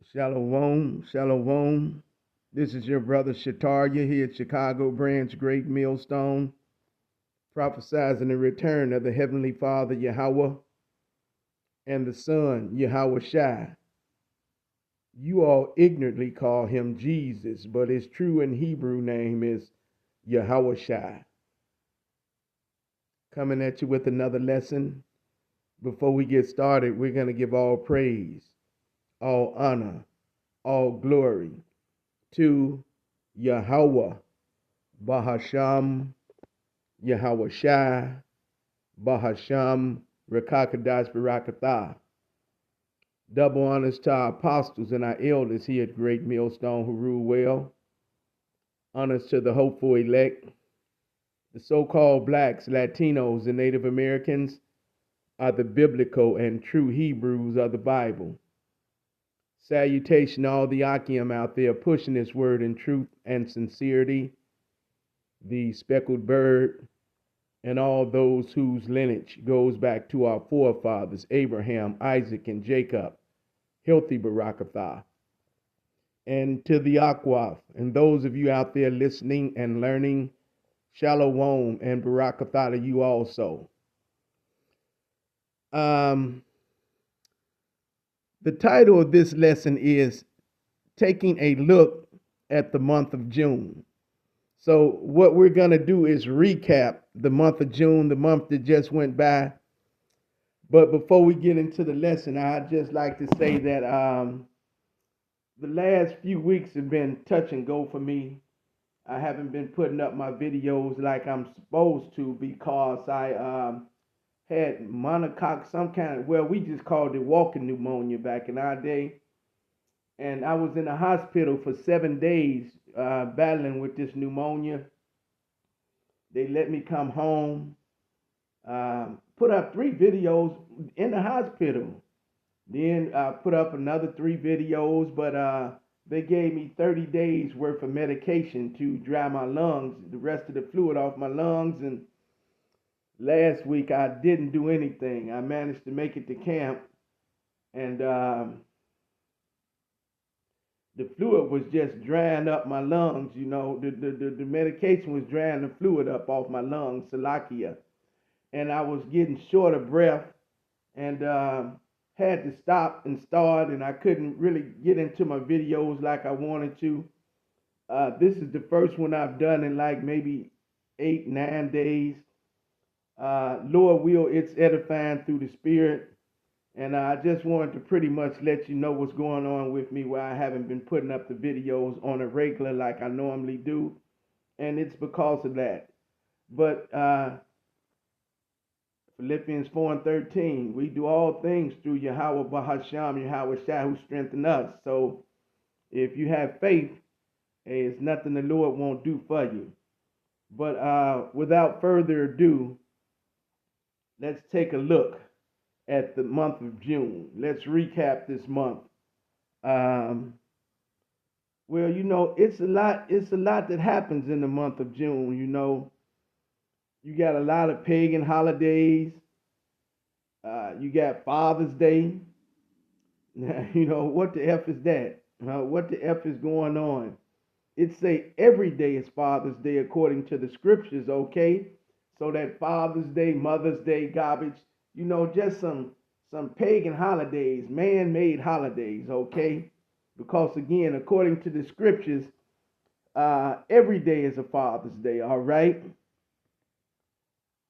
Shalom, shalom. This is your brother Shataria here at Chicago Branch Great Millstone, prophesizing the return of the Heavenly Father Yahweh and the Son Yahweh Shai. You all ignorantly call him Jesus, but his true and Hebrew name is Yahweh Shai. Coming at you with another lesson. Before we get started, we're going to give all praise, all honor, all glory to Yahweh, Bahasham, Yahweh Shai, Bahasham, Rakakadash Barakatah. Double honors to our apostles and our elders here at Great Millstone who rule well. Honors to the hopeful elect. The so-called blacks, Latinos, and Native Americans are the biblical and true Hebrews of the Bible. Salutation to all the Akim out there pushing this word in truth and sincerity. The speckled bird, and all those whose lineage goes back to our forefathers, Abraham, Isaac, and Jacob, healthy Barakatah. And to the Akwaf, and those of you out there listening and learning, Shalom and Barakatah to you also. The title of this lesson is Taking a Look at the Month of June. So what we're going to do is recap the month of June, the month that just went by. But before we get into the lesson, I'd just like to say that the last few weeks have been touch and go for me. I haven't been putting up my videos like I'm supposed to because I had monocoque, some kind of, well, we just called it walking pneumonia back in our day. And I was in the hospital for 7 days battling with this pneumonia. They let me come home, put up 3 videos in the hospital. Then I put up another 3 videos, but they gave me 30 days worth of medication to dry my lungs, the rest of the fluid off my lungs. And last week I didn't do anything. I managed to make it to camp, and the fluid was just drying up my lungs. You know, the medication was drying the fluid up off my lungs, Salakia. And I was getting short of breath and had to stop and start, and I couldn't really get into my videos like I wanted to. This is the first one I've done in like maybe 8, 9 days. Lord will, it's edifying through the Spirit. And I just wanted to pretty much let you know what's going on with me, why I haven't been putting up the videos on a regular like I normally do. And it's because of that. But Philippians 4:13, we do all things through Yahweh Bahasham, Yahweh Shai, who strengthen us. So if you have faith, it's nothing the Lord won't do for you. But without further ado, let's take a look at the month of June. Let's recap this month. Well, you know, it's a lot that happens in the month of June. You know, you got a lot of pagan holidays. You got Father's Day. You know, what the F is that? What the F is going on? It say every day is Father's Day according to the scriptures, okay? So that Father's Day, Mother's Day, garbage, you know, just some pagan holidays, man-made holidays, okay? Because again, according to the scriptures, every day is a Father's Day, all right?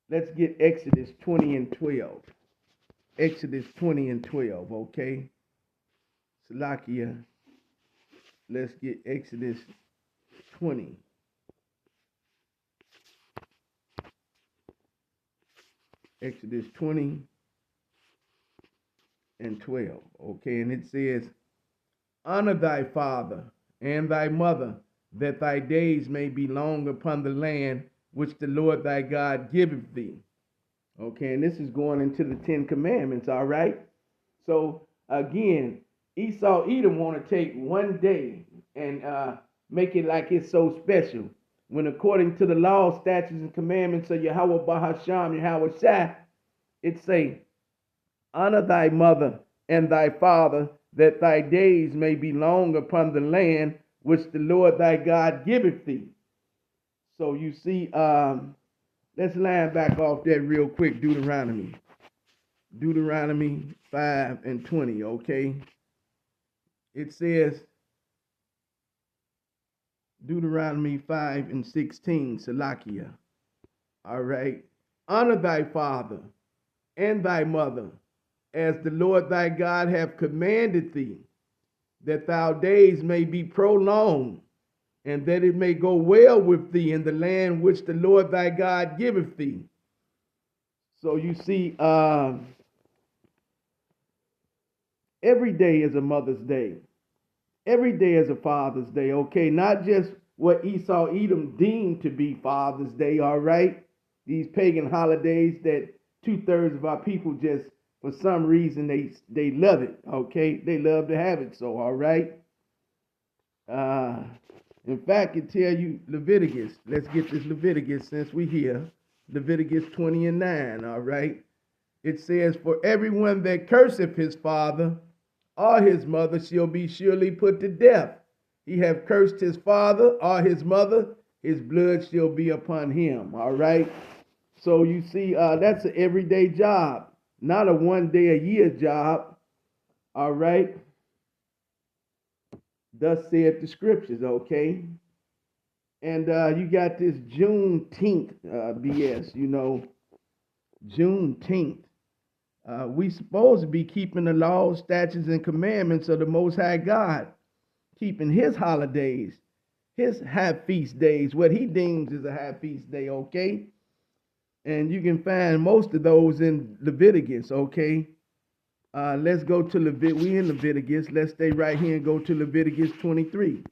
Let's get Exodus 20 and 12. Exodus 20 and 12, okay? Salakia. Let's get Exodus 20. Exodus 20 and 12, okay? And it says, honor thy father and thy mother, that thy days may be long upon the land which the Lord thy God giveth thee. Okay, and this is going into the 10 Commandments, all right? So, again, Esau, Edom want to take one day and make it like it's so special. When according to the law, statutes, and commandments of Yahweh Bahasham, Yahweh Shai, it say, honor thy mother and thy father, that thy days may be long upon the land which the Lord thy God giveth thee. So you see, let's line back off that real quick. Deuteronomy 5 and 20, okay? It says, Deuteronomy 5 and 16, Salakia. All right. Honor thy father and thy mother, as the Lord thy God hath commanded thee, that thy days may be prolonged, and that it may go well with thee in the land which the Lord thy God giveth thee. So you see, every day is a Mother's Day. Every day is a Father's Day, okay? Not just what Esau Edom deemed to be Father's Day, all right? These pagan holidays that 2/3 of our people just, for some reason, they love it, okay? They love to have it so, all right? In fact, it tell you Leviticus. Let's get this Leviticus since we here. Leviticus 20 and 9, all right? It says, for everyone that curseth his father or his mother shall be surely put to death. He have cursed his father or his mother, his blood shall be upon him, all right? So you see, that's an everyday job, not a one day a year job, all right? Thus saith the scriptures, okay? And you got this Juneteenth BS, you know, Juneteenth. We supposed to be keeping the laws, statutes, and commandments of the Most High God, keeping his holidays, his high feast days, what he deems is a high feast day, okay? And you can find most of those in Leviticus, okay? Let's go to we in Leviticus. Let's stay right here and go to Leviticus 23.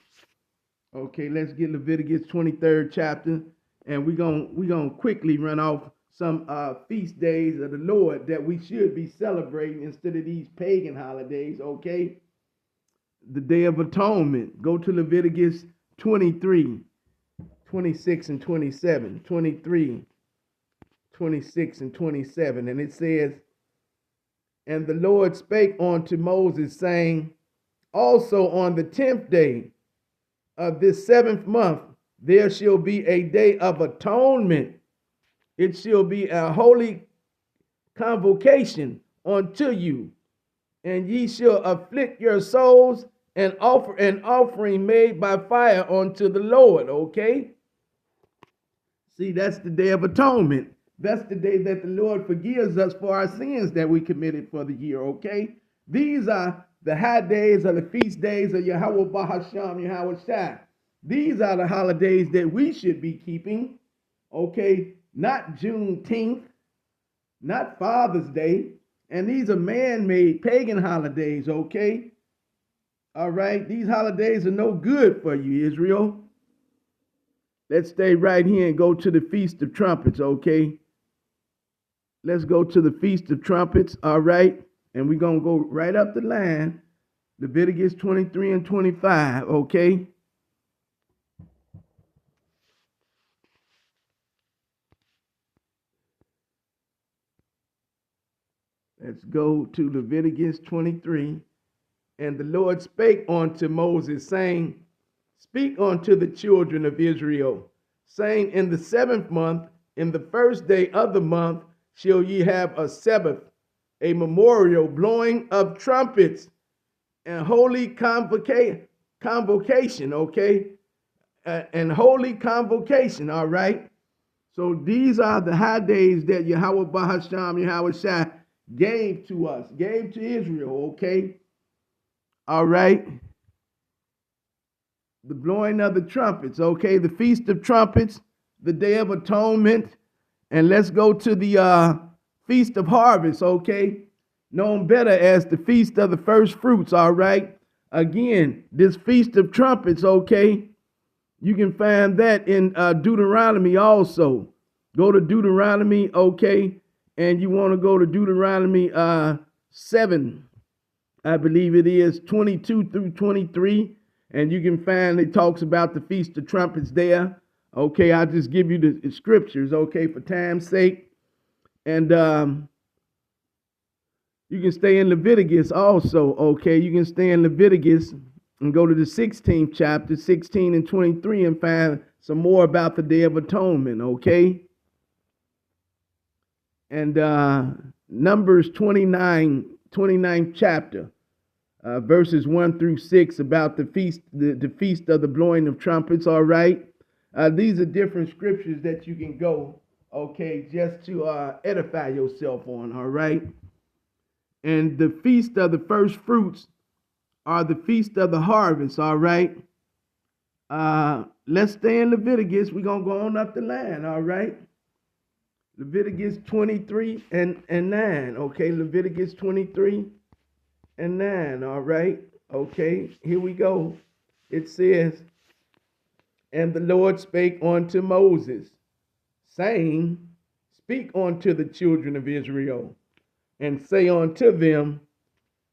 Okay, let's get Leviticus 23rd chapter, and we're gonna quickly run off some feast days of the Lord that we should be celebrating instead of these pagan holidays, okay? The Day of Atonement. Go to Leviticus 23, 26 and 27. 23, 26 and 27. And it says, and the Lord spake unto Moses, saying, also on the 10th day of this 7th month, there shall be a day of atonement. It shall be a holy convocation unto you, and ye shall afflict your souls and offer an offering made by fire unto the Lord, okay? See, that's the Day of Atonement. That's the day that the Lord forgives us for our sins that we committed for the year, okay? These are the high days or the feast days of Yahweh Bahasham, Yahweh Shai. These are the holidays that we should be keeping, okay? Not Juneteenth, not Father's Day. And these are man-made pagan holidays, okay? All right? These holidays are no good for you, Israel. Let's stay right here and go to the Feast of Trumpets, okay? Let's go to the Feast of Trumpets, all right? And we're going to go right up the line, Leviticus 23 and 25, okay? Let's go to Leviticus 23. And the Lord spake unto Moses, saying, speak unto the children of Israel, saying, in the 7th month, in the 1st day of the month, shall ye have a Sabbath, a memorial blowing of trumpets, and holy convocation, okay? And holy convocation, all right? So these are the high days that Yahweh Bahasham, Yahweh Shai gave to us, gave to Israel, okay? All right? The blowing of the trumpets, okay? The Feast of Trumpets, the Day of Atonement, and let's go to the Feast of Harvest, okay? Known better as the Feast of the First Fruits, all right? Again, this Feast of Trumpets, okay? You can find that in Deuteronomy also. Go to Deuteronomy, okay? And you want to go to Deuteronomy 7, I believe it is, 22 through 23. And you can find it talks about the Feast of Trumpets there. Okay, I'll just give you the scriptures, okay, for time's sake. And You can stay in Leviticus also, okay? You can stay in Leviticus and go to the 16th chapter, 16 and 23, and find some more about the Day of Atonement, okay? And Numbers 29th chapter, verses 1 through 6, about the feast, the feast of the blowing of trumpets, all right? These are different scriptures that you can go, okay, just to edify yourself on, all right? And the feast of the first fruits are the feast of the harvest, all right? Let's stay in Leviticus. We're going to go on up the line, all right? Leviticus 23 and 9, okay? Leviticus 23 and 9, all right? Okay, here we go. It says, and the Lord spake unto Moses, saying, speak unto the children of Israel, and say unto them,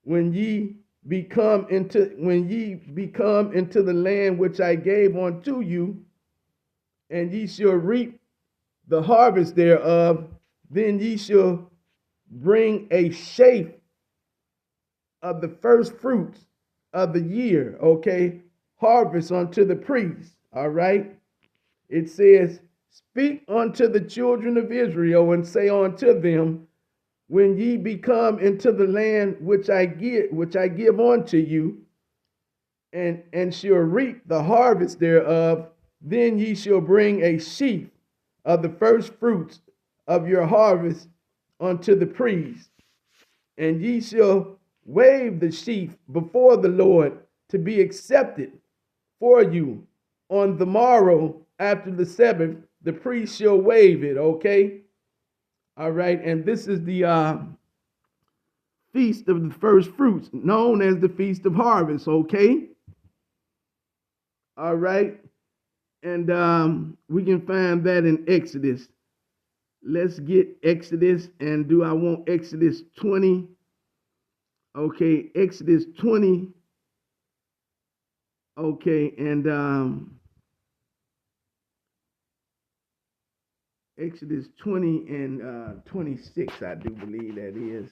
when ye become into the land which I gave unto you, and ye shall reap the harvest thereof, then ye shall bring a sheaf of the first fruits of the year, okay, harvest unto the priest, all right? It says, speak unto the children of Israel, and say unto them, when ye become into the land which I give unto you, and shall reap the harvest thereof, then ye shall bring a sheaf of the first fruits of your harvest unto the priest, and ye shall wave the sheaf before the Lord to be accepted for you. On the morrow after the Sabbath, the priest shall wave it, okay? All right, and this is the feast of the first fruits, known as the Feast of Harvest, okay? All right, and we can find that in Exodus. Let's get Exodus, and do I want Exodus 20? Okay, Exodus 20. Okay, and Exodus 20 and 26, I do believe that is.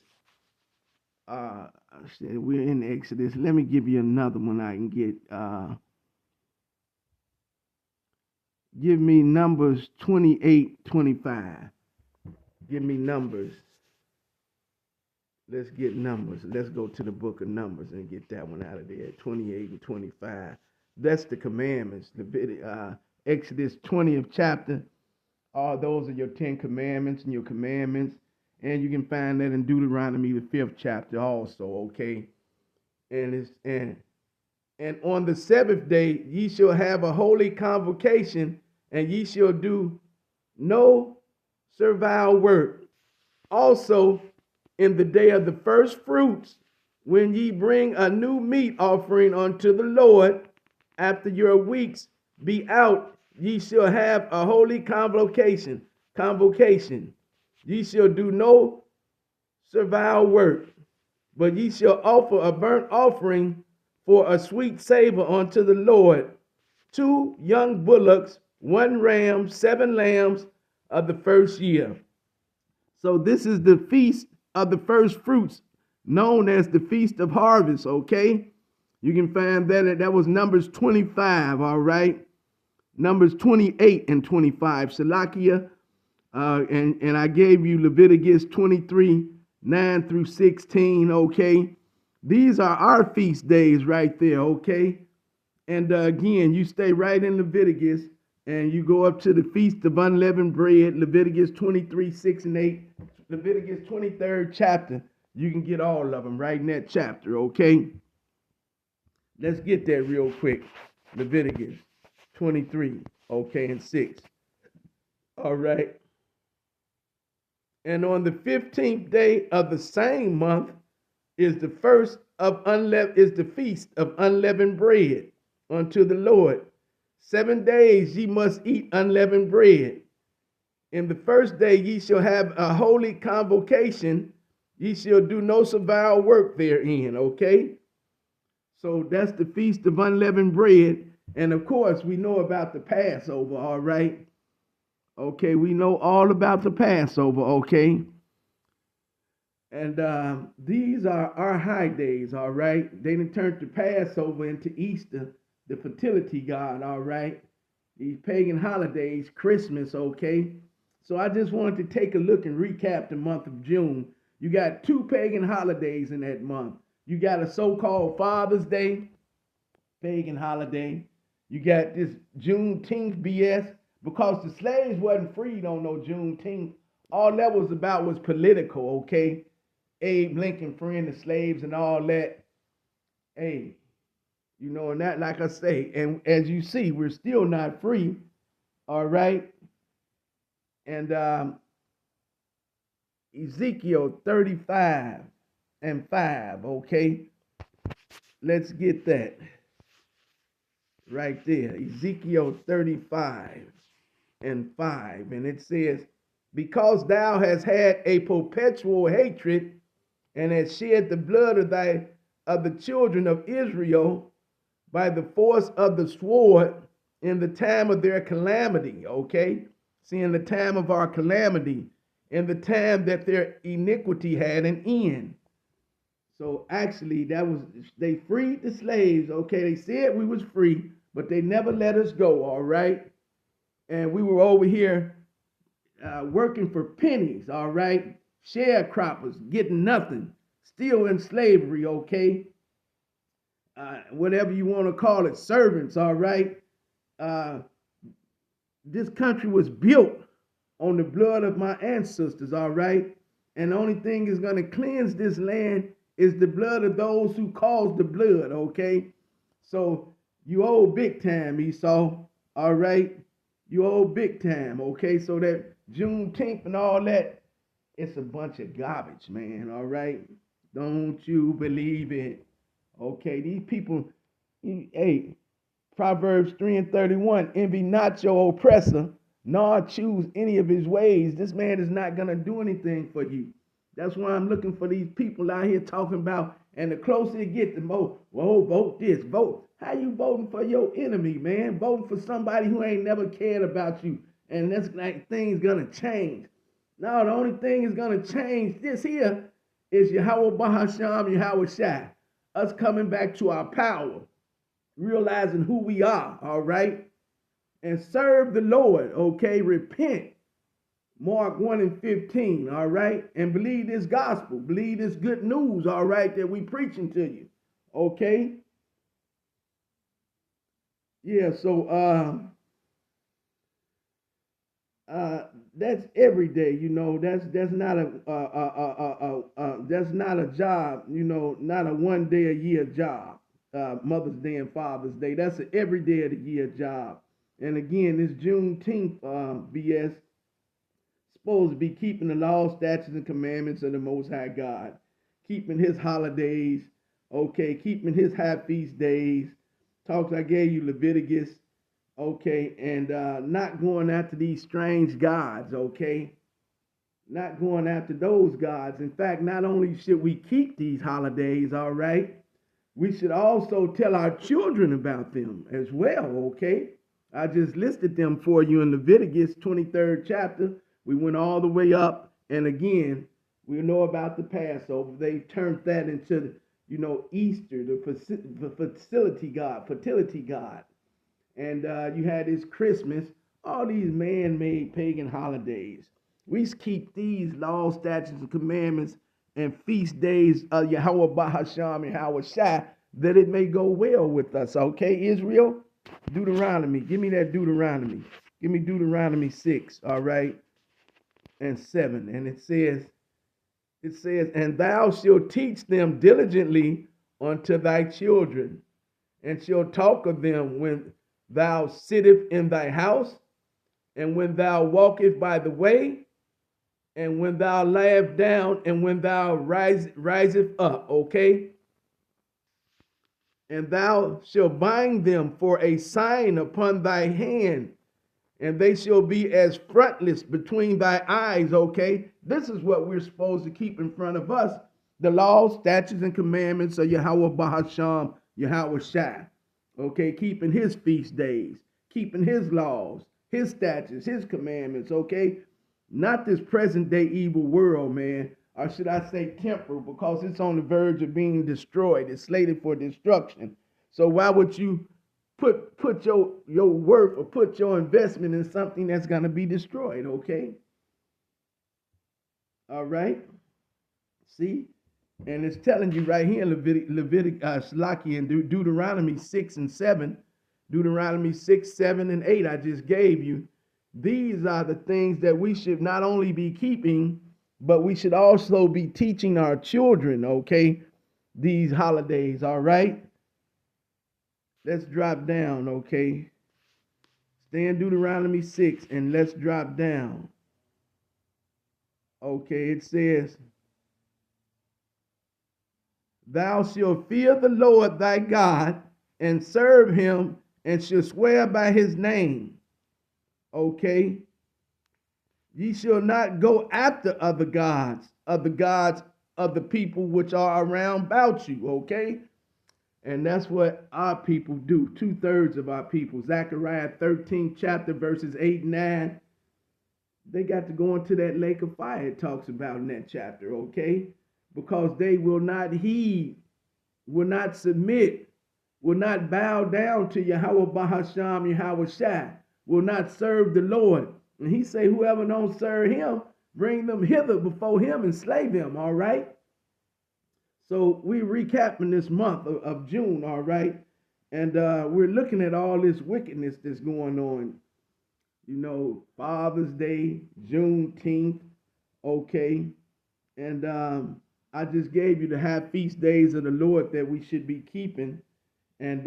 We're in Exodus. Let me give you another one I can get. Give me Numbers 28:25. Give me Numbers. Let's get Numbers. Let's go to the book of Numbers and get that one out of there. 28 and 25. That's the commandments. Exodus 20th chapter. All those are your 10 commandments and your commandments. And you can find that in Deuteronomy, the 5th chapter also, okay? And on the seventh day ye shall have a holy convocation, and ye shall do no servile work. Also, in the day of the first fruits, when ye bring a new meat offering unto the Lord, after your weeks be out, ye shall have a holy convocation. Ye shall do no servile work, but ye shall offer a burnt offering for a sweet savor unto the Lord, 2 young bullocks, 1 ram, 7 lambs of the first year. So this is the feast of the first fruits, known as the Feast of Harvest, okay? You can find that was Numbers 25, all right? Numbers 28 and 25, Salakia, and I gave you Leviticus 23, 9 through 16, okay? These are our feast days right there, okay? And again, you stay right in Leviticus, and you go up to the Feast of Unleavened Bread, Leviticus 23, 6 and 8, Leviticus 23rd chapter. You can get all of them right in that chapter, okay? Let's get that real quick. Leviticus 23, okay, and 6. All right. And on the 15th day of the same month is the feast of unleavened bread unto the Lord. 7 days ye must eat unleavened bread. In the first day ye shall have a holy convocation. Ye shall do no servile work therein, okay? So that's the Feast of Unleavened Bread. And of course, we know about the Passover, all right? Okay, we know all about the Passover, okay? And these are our high days, all right? They didn't turn the Passover into Easter, the fertility god, all right? These pagan holidays, Christmas, okay? So I just wanted to take a look and recap the month of June. You got two pagan holidays in that month. You got a so-called Father's Day, pagan holiday. You got this Juneteenth BS because the slaves wasn't freed on no Juneteenth. All that was about was political, okay? Abe Lincoln freeing the slaves and all that. Hey, you know, and that, like I say, and as you see, we're still not free, all right? And Ezekiel 35 and 5, okay? Let's get that right there. Ezekiel 35 and 5. And it says, because thou hast had a perpetual hatred and hast shed the blood of the children of Israel by the force of the sword in the time of their calamity, okay? See, in the time of our calamity, in the time that their iniquity had an end. So actually, that was, they freed the slaves, okay? They said we was free, but they never let us go, all right? And we were over here working for pennies, all right? Sharecroppers, getting nothing, still in slavery, okay? Whatever you want to call it, servants, all right? This country was built on the blood of my ancestors, all right? And the only thing is going to cleanse this land is the blood of those who caused the blood, okay? So you owe big time, Esau, all right? You owe big time, okay? So that Juneteenth and all that, it's a bunch of garbage, man, all right? Don't you believe it? Okay, these people, hey, Proverbs 3 and 31, envy not your oppressor, nor choose any of his ways. This man is not going to do anything for you. That's why I'm looking for these people out here talking about, and the closer it gets, the more, well, vote this, vote. How you voting for your enemy, man? Voting for somebody who ain't never cared about you. And that's like things going to change. No, the only thing is going to change this here is Yahweh Bahasham, Yahweh Shai. Us coming back to our power, realizing who we are, all right? And serve the Lord, okay? Repent. Mark 1 and 15, all right? And believe this gospel. Believe this good news, all right, that we preaching to you, okay? Yeah, so that's every day, you know. That's not a job, you know, not a 1 day a year job. Mother's Day and Father's Day. That's an every day of the year job. And again, this Juneteenth BS supposed to be keeping the law, statutes, and commandments of the Most High God, keeping His holidays, okay, keeping His high feast days. Talks I gave you Leviticus, okay, and not going after these strange gods, okay, not going after those gods. In fact, not only should we keep these holidays, all right, we should also tell our children about them as well, okay? I just listed them for you in Leviticus 23rd chapter. We went all the way up, and again, we know about the Passover. They turned that into, you know, Easter, the fertility god. And you had this Christmas, all these man-made pagan holidays. We keep these laws, statutes, and commandments and feast days of Yahweh Bahasham and Yahweh Shai, that it may go well with us. Okay, Israel? Deuteronomy. Give me that Deuteronomy. Give me Deuteronomy 6, all right, and 7. And it says, and thou shalt teach them diligently unto thy children, and shalt talk of them when thou sittest in thy house, and when thou walkest by the way, and when thou liest down, and when thou risest up, okay? And thou shalt bind them for a sign upon thy hand, and they shall be as frontlets between thy eyes, okay? This is what we're supposed to keep in front of us, the laws, statutes, and commandments of Yahweh Bahasham, Yahweh Shai, okay? Keeping his feast days, keeping his laws, his statutes, his commandments, okay? Not this present day evil world, man. or should I say temporal, because it's on the verge of being destroyed. It's slated for destruction. So why would you put your worth or put your investment in something that's going to be destroyed? Okay. All right. See, and it's telling you right here in Slaki and Deuteronomy 6 and 7, Deuteronomy 6, 7, and 8, I just gave you. These are the things that we should not only be keeping, but we should also be teaching our children, okay, these holidays, all right? Let's drop down, okay? Stay in Deuteronomy 6 and let's drop down. Okay, it says, thou shalt fear the Lord thy God and serve him and shall swear by his name. Okay? Ye shall not go after other gods of the people which are around about you. Okay? And that's what our people do. 2/3 of our people. Zechariah 13th chapter verses 8 and 9. They got to go into that lake of fire it talks about in that chapter. Okay? Because they will not heed, will not submit, will not bow down to Yahweh Bahasham, Yahweh Shai, will not serve the Lord. And he say, whoever don't serve him, bring them hither before him and slay them, all right? So we're recapping this month of June, all right? And we're looking at all this wickedness that's going on. You know, Father's Day, Juneteenth, okay? And I just gave you the high feast days of the Lord that we should be keeping, and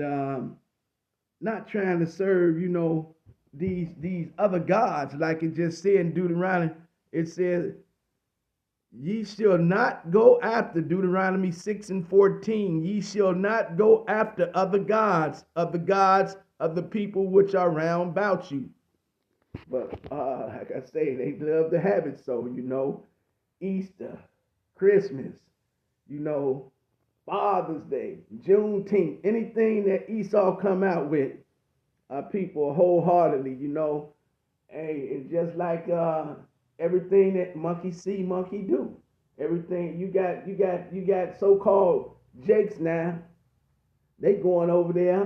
not trying to serve, you know, these other gods, like it just said in Deuteronomy. It says, ye shall not go after, Deuteronomy 6 and 14, ye shall not go after other gods of the people which are round about you. But like I say, they love to have it so, you know, Easter, Christmas, you know, Father's Day, Juneteenth, anything that Esau come out with, people wholeheartedly, you know. Hey, it's just like everything that monkey see, monkey do. Everything you got so-called Jakes now. They going over there,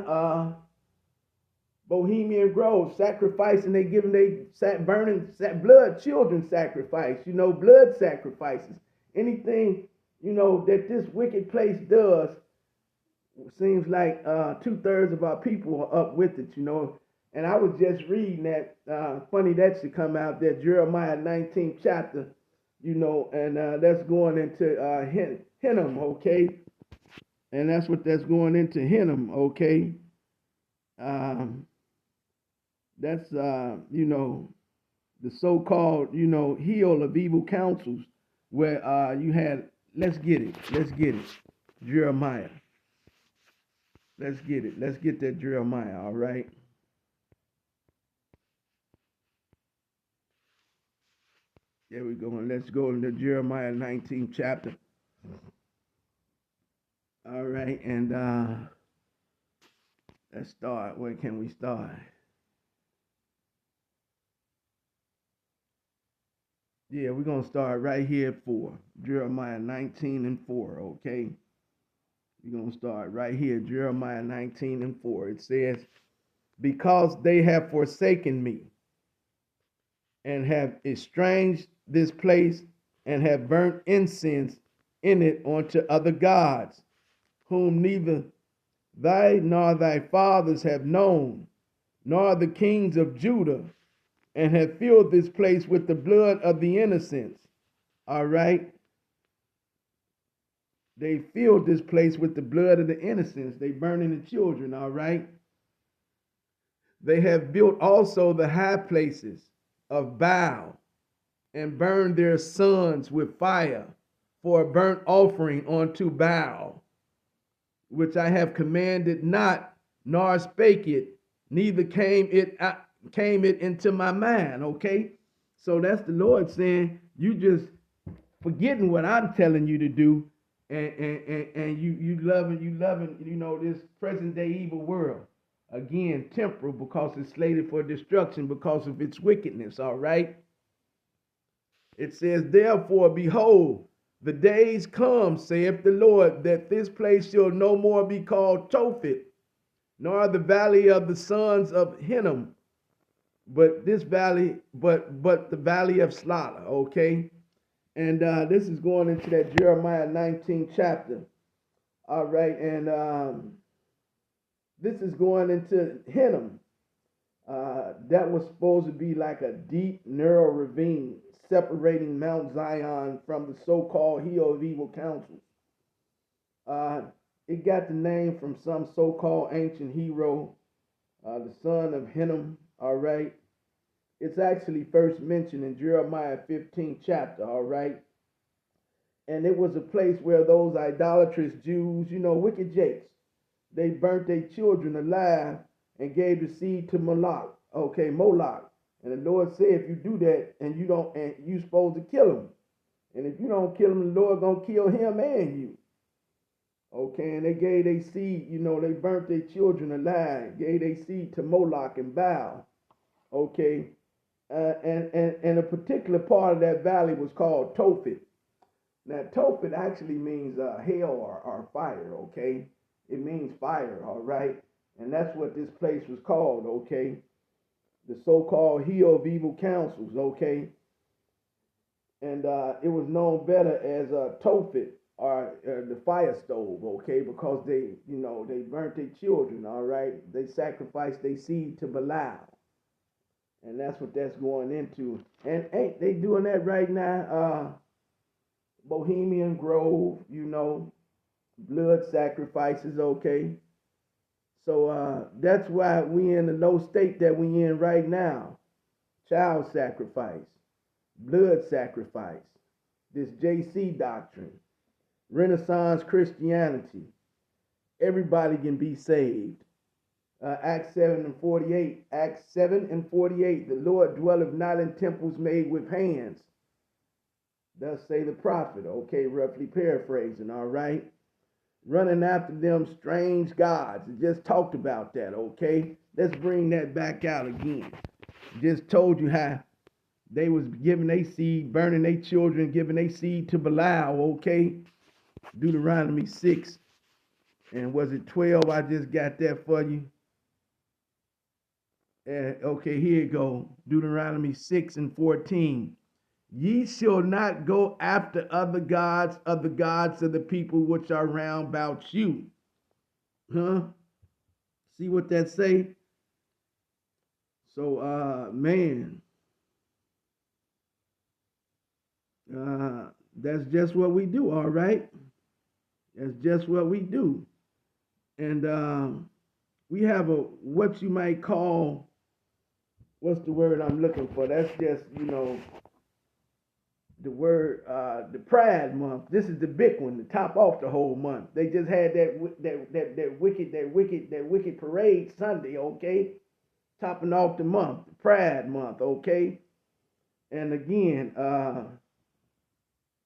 Bohemian Grove, sacrificing. They giving burning blood, children sacrifice. You know, blood sacrifices. Anything, you know, that this wicked place does, seems like 2/3 of our people are up with it, you know. And I was just reading that, funny that should come out, that Jeremiah 19th chapter, you know, and that's going into Hinnom, okay? And that's what that's going into Hinnom, okay? That's, you know, the so-called, you know, hill of evil counsels where you had, let's get it, Jeremiah. Let's get that Jeremiah, all right? There we go, and let's go into Jeremiah 19th chapter. All right, and let's start. Where can we start? Yeah, we're going to start right here at 4. Jeremiah 19 and 4, okay? We're going to start right here, Jeremiah 19 and 4. It says, because they have forsaken me and have estranged this place and have burnt incense in it unto other gods, whom neither thy nor thy fathers have known, nor the kings of Judah, and have filled this place with the blood of the innocents. All right? They filled this place with the blood of the innocents. They burning the children, all right? They have built also the high places of Baal and burned their sons with fire for a burnt offering unto Baal, which I have commanded not, nor spake it, neither came it into my mind, okay? So that's the Lord saying, you just forgetting what I'm telling you to do, and you loving, you know, this present day evil world. Again, temporal, because it's slated for destruction because of its wickedness, all right? It says, therefore, behold, The days come, saith the Lord, that this place shall no more be called Tophet, nor the valley of the sons of Hinnom, but this valley, but the valley of slaughter. Okay, and this is going into that Jeremiah 19th chapter. All right, and this is going into Hinnom. That was supposed to be like a deep, narrow ravine separating Mount Zion from the so-called Hill of Evil Counsels. It got the name from some so-called ancient hero, the son of Hinnom. All right, it's actually first mentioned in Jeremiah 15th chapter. All right, and it was a place where those idolatrous Jews, wicked jakes, they burnt their children alive and gave the seed to Moloch. Okay, Moloch. And the Lord said, if you do that and you don't, and you supposed to kill him. And if you don't kill him, the Lord gonna kill him and you. Okay, and they gave their seed, they burnt their children alive, gave their seed to Moloch and Baal. Okay, and a particular part of that valley was called Tophet. Now, Tophet actually means hell or fire. Okay, it means fire. All right, and that's what this place was called. Okay, the so-called Hill of Evil Counsels. Okay, and it was known better as Tophet, or the fire stove. Okay, because they burnt their children. All right, they sacrificed their seed to Belial, and that's what that's going into. And ain't they doing that right now? Bohemian Grove, blood sacrifices. Okay, so that's why we in the low state that we in right now. Child sacrifice, blood sacrifice, this JC doctrine, Renaissance Christianity. Everybody can be saved. Acts 7 and 48. Acts 7 and 48. The Lord dwelleth not in temples made with hands. Thus say the prophet. Okay, roughly paraphrasing. All right. Running after them strange gods. I just talked about that. Okay. Let's bring that back out again. Just told you how they was giving their seed, burning their children, giving their seed to Belial. Okay. Deuteronomy 6. And was it 12? I just got that for you. Okay, here you go. Deuteronomy 6 and 14. Ye shall not go after other gods of the gods of the people which are round about you. Huh? See what that say? So, man, that's just what we do, all right? That's just what we do. And we have what you might call, what's the word I'm looking for? That's just, the word, the Pride Month. This is the big one to top off the whole month. They just had that wicked parade Sunday, okay, topping off the month, the Pride Month, okay. And again,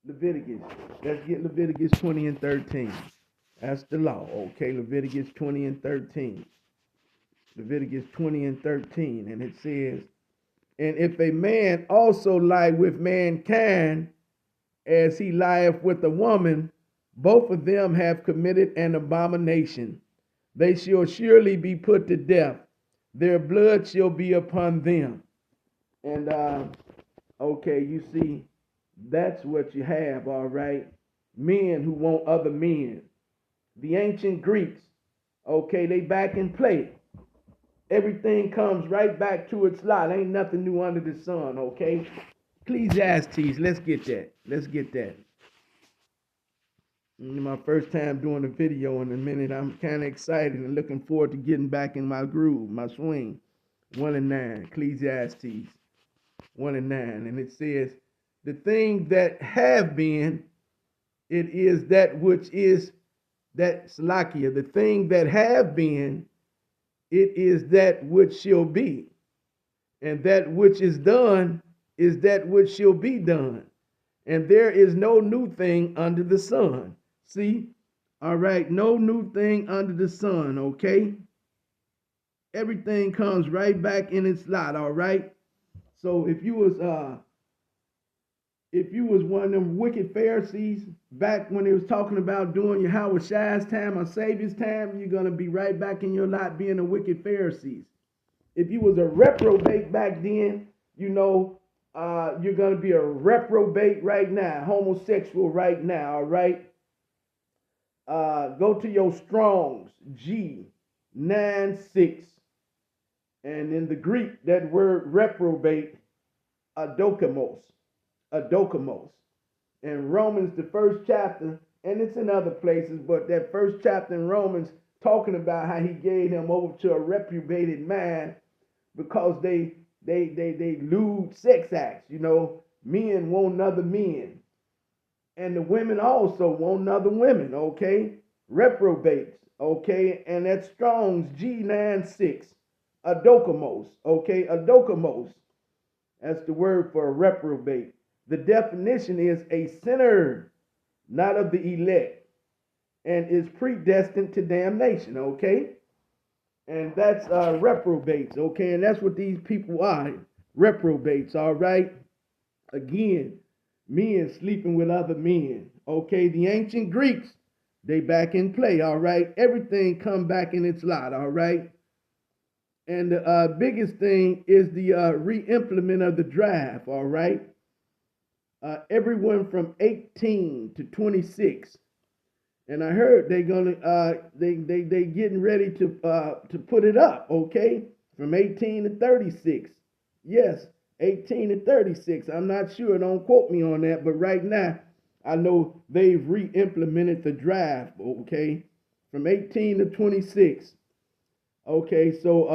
Leviticus. Let's get Leviticus 20 and 13. That's the law, okay. Leviticus 20 and 13. Leviticus 20 and 13, and it says, and if a man also lie with mankind, as he lieth with a woman, both of them have committed an abomination. They shall surely be put to death. Their blood shall be upon them. And, okay, you see, that's what you have, all right? Men who want other men. The ancient Greeks, okay, they back in play. Everything comes right back to its lot. Ain't nothing new under the sun, okay? Ecclesiastes, let's get that. Let's get that. My first time doing a video in a minute. I'm kind of excited and looking forward to getting back in my groove, my swing. 1 and 9, Ecclesiastes 1 and 9. And it says, the thing that have been, it is that which is, that Salakia, the thing that have been, it is that which shall be. And that which is done is that which shall be done. And there is no new thing under the sun. See? All right, no new thing under the sun, okay? Everything comes right back in its slot, all right? So if you if you was one of them wicked Pharisees back when they was talking about doing your Howard Shai's time or Savior's time, you're gonna be right back in your lot being a wicked Pharisees. If you was a reprobate back then, you're gonna be a reprobate right now, homosexual right now, all right? Go to your Strong's G96, and in the Greek, that word reprobate, adokimos, adokimos. In Romans, the first chapter, and it's in other places, but that first chapter in Romans talking about how he gave him over to a reprobated mind because they lewd sex acts, men want other men. And the women also want other women, okay? Reprobates, okay? And that's Strong's G96, adokimos, okay? Adokimos. That's the word for a reprobate. The definition is a sinner, not of the elect, and is predestined to damnation, okay? And that's reprobates, okay? And that's what these people are, reprobates, all right? Again, men sleeping with other men, okay? The ancient Greeks, they back in play, all right? Everything come back in its lot, all right? And the biggest thing is the re-implement of the draft, all right? Everyone from 18 to 26. And I heard they're gonna they getting ready to put it up, okay? From 18 to 36. Yes, 18 to 36. I'm not sure, don't quote me on that, but right now I know they've re-implemented the draft, okay? From 18 to 26. Okay, so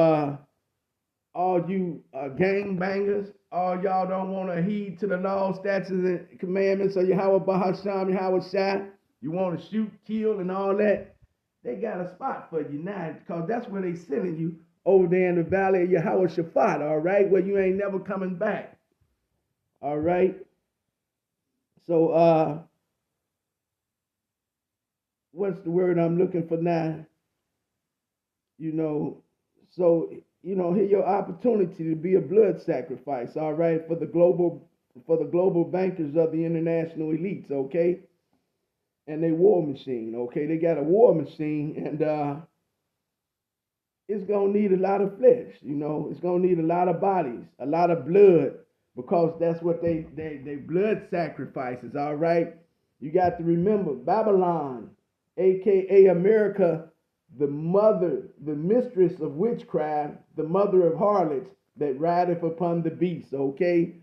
all you gang bangers, all y'all don't want to heed to the law, statutes, and commandments of Yahweh Bahasham, Yahweh Shai, you want to shoot, kill, and all that, they got a spot for you now, because that's where they sending you, over there in the valley of Yahweh Shaphat, all right, where you ain't never coming back. All right? So, what's the word I'm looking for now? So, here your opportunity to be a blood sacrifice, all right, for the global bankers of the international elites, okay? And they war machine, okay? They got a war machine, and it's gonna need a lot of flesh, it's gonna need a lot of bodies, a lot of blood, because that's what they blood sacrifices, all right? You got to remember Babylon, aka America, the mother, the mistress of witchcraft, the mother of harlots that rideth upon the beast, okay?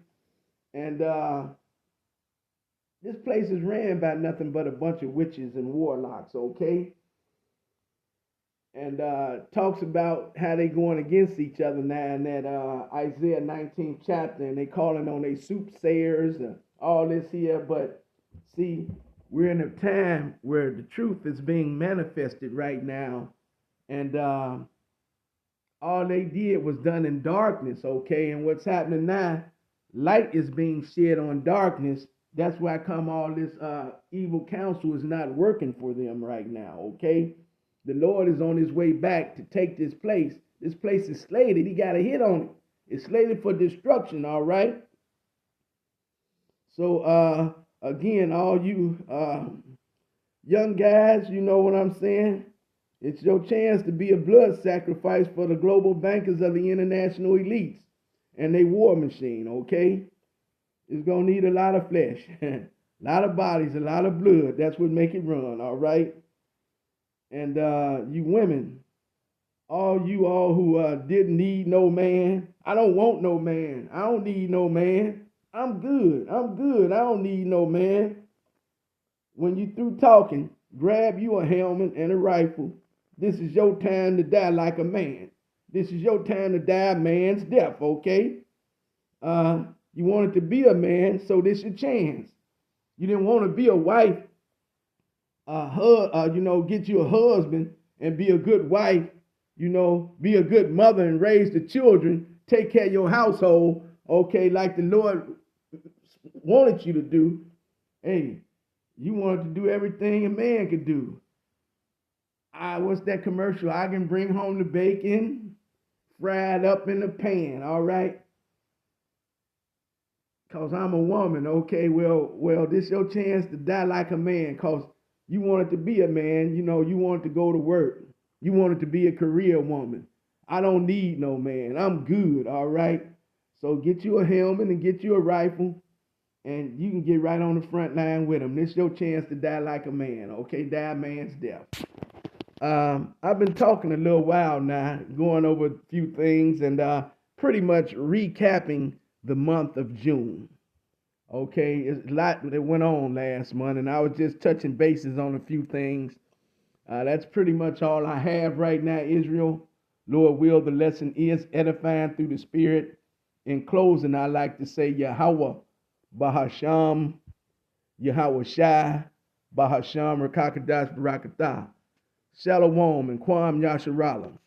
And this place is ran by nothing but a bunch of witches and warlocks, okay? And talks about how they going against each other now in that Isaiah 19th chapter, and they calling on they soothsayers and all this here. But see, we're in a time where the truth is being manifested right now, and all they did was done in darkness, okay? And what's happening now, light is being shed on darkness. That's why come all this evil counsel is not working for them right now, okay? The Lord is on his way back to take this place. This place is slated. He got a hit on it. It's slated for destruction, all right? So, again, all you young guys, you know what I'm saying? It's your chance to be a blood sacrifice for the global bankers of the international elites and they war machine, okay? It's going to need a lot of flesh, a lot of bodies, a lot of blood. That's what make it run, all right? And you women, all who didn't need no man, I don't want no man. I don't need no man. I'm good. I don't need no man. When you through talking, grab you a helmet and a rifle. This is your time to die like a man. This is your time to die a man's death, okay? You wanted to be a man, so this your chance. You didn't want to be a wife, get you a husband and be a good wife, be a good mother and raise the children, take care of your household, okay, like the Lord wanted you to do. Hey, you wanted to do everything a man could do. What's that commercial? I can bring home the bacon fried up in the pan, all right? Cause I'm a woman. Okay, well, this your chance to die like a man. Cause you wanted to be a man. You know, you wanted to go to work. You wanted to be a career woman. I don't need no man. I'm good. All right. So get you a helmet and get you a rifle, and you can get right on the front line with them. This your chance to die like a man. Okay, die a man's death. I've been talking a little while now, going over a few things, and pretty much recapping the month of June. Okay, it's a lot that went on last month, and I was just touching bases on a few things. That's pretty much all I have right now, Israel. Lord will, the lesson is edifying through the Spirit. In closing, I like to say Yahweh, Bahasham, Yahweh Shai, Bahasham, Rakakadash, Barakatah, Shalom, and Kwam Yasharala.